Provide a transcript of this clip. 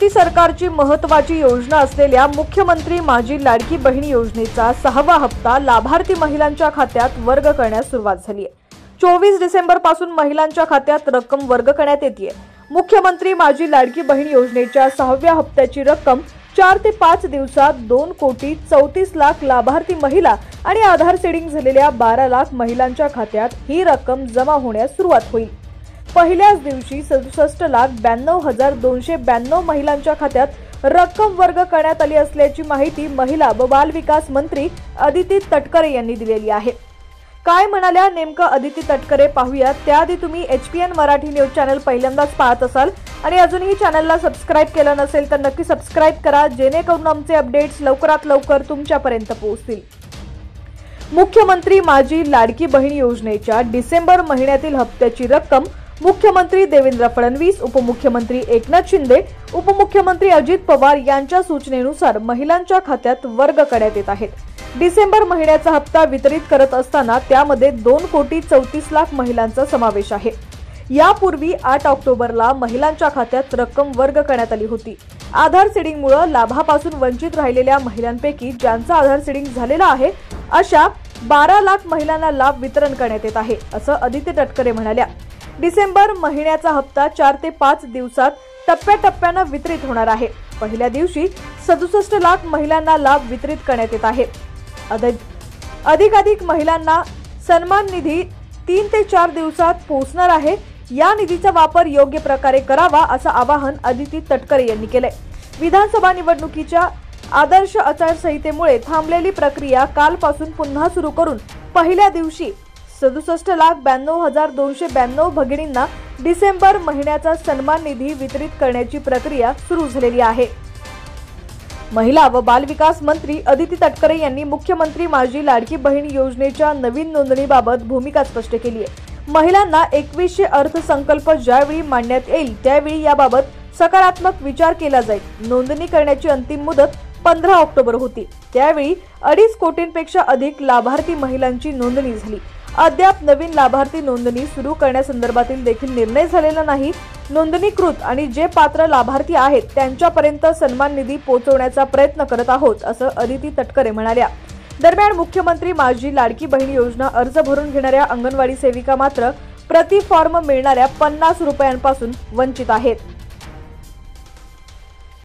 युती सरकारची महत्त्वाची योजना असलेल्या मुख्यमंत्री माझी लाडकी बहीण योजनेचा 6वा हप्ता लाभार्थी महिलांच्या खात्यात वर्ग करण्यास सुरुवात झाली आहे। 24 डिसेंबर पासून महिलांच्या खात्यात रक्कम वर्ग करण्यात येते। मुख्यमंत्री माझी लाडकी बहीण योजनेच्या 6व्या हप्त्याची रक्कम 4 ते 5 दिवसात 2,34,00,000 लाभार्थी महिला आणि आधार सीडिंग झालेल्या 12 लाख महिलांच्या खात्यात ही रक्कम जमा होण्यास सुरुवात होईल। पहिल्याच दिवशी 67,92,292 महिलांच्या खात्यात रक्कम वर्ग करण्यात आली असल्याची माहिती महिला व बाल विकास मंत्री अदिती तटकरे यांनी दिलेली आहे। काय म्हणाल्या नेमकं अदिती तटकरे पाहूया। त्याआधी तुम्ही HPN मराठी न्यूज चॅनल पहिल्यांदाच पाहत असाल आणि अजूनही चॅनलला सबस्क्राइब केलं नसेल तर नक्की सबस्क्राइब करा, जेणेकरून आमचे अपडेट्स लवकरात लवकर तुमच्यापर्यंत पोहोचतील। मुख्यमंत्री माझी लाडकी बहीण योजनेच्या डिसेंबर महिन्यातील हप्त्याची रक्कम मुख्यमंत्री देवेंद्र फडणवीस, उपमुख्यमंत्री एकनाथ शिंदे, उपमुख्यमंत्री अजित पवार यांच्या सूचनेनुसार महिलांच्या खात्यात वर्ग करण्यात येत आहेत। डिसेंबर महिन्याचा हप्ता वितरित करत असताना त्यामध्ये 2,34,00,000 महिलांचा समावेश आहे। यापूर्वी 8 ऑक्टोबरला महिलांच्या खात्यात रक्कम वर्ग करण्यात आली होती। आधार सीडिंगमुळे लाभापासून वंचित राहिलेल्या महिलांपैकी ज्यांचा आधार सीडिंग झालेला आहे अशा 12 लाख महिलांना लाभ वितरण करण्यात येत आहे, असं अदिती तटकरे म्हणाल्या। डिसेंबर महिन्याचा हप्ता 4 ते 5 दिवसात टप्प्याटप्प्याने वितरित होणार आहे। पहिल्या दिवशी 67 लाख महिलांना लाभ वितरित करण्यात येत आहे। अधिकाधिक महिलांना सन्मान निधी 3 ते 4 दिवसात पोहोचणार आहे। या निधीचा वापर योग्य प्रकारे करावा असं आवाहन अदिती तटकरे यांनी केले। विधानसभा निवडणुकीच्या आदर्श आचारसंहितेमुळे थांबलेली प्रक्रिया कालपासून पुन्हा सुरू करून पहिल्या दिवशी 67,92,292 भगिनींना डिसेंबर महिन्याचा सन्मान निधी वितरित करण्याची प्रक्रिया सुरू झालेली आहे। महिला व बाल विकास मंत्री अदिती तटकरे यांनी मुख्यमंत्री माझी लाडकी बहीण योजनेच्या नवीन नोंदणीबाबत भूमिका स्पष्ट केली आहे। महिलांना 2100 अर्थसंकल्प ज्यावेळी मांडण्यात येईल त्यावेळी याबाबत सकारात्मक विचार केला जाईल। नोंदणी करण्याची अंतिम मुदत 15 ऑक्टोबर होती। त्यावेळी 2.5 कोटींपेक्षा अधिक लाभार्थी महिलांची नोंदणी झाली। अद्याप नवीन लाभार्थी नोंदणी सुरू करण्यासंदर्भातील देखील निर्णय झालेला नाही। नोंदणीकृत आणि जे पात्र लाभार्थी आहेत त्यांच्यापर्यंत सन्मान निधी पोहोचवण्याचा प्रयत्न करत आहोत, असं अदिती तटकरे म्हणाल्या। दरम्यान मुख्यमंत्री माझी लाडकी बहीण योजना अर्ज भरून घेणाऱ्या अंगणवाडी सेविका मात्र प्रति फॉर्म मिळणाऱ्या 50 रुपयांपासून वंचित आहेत।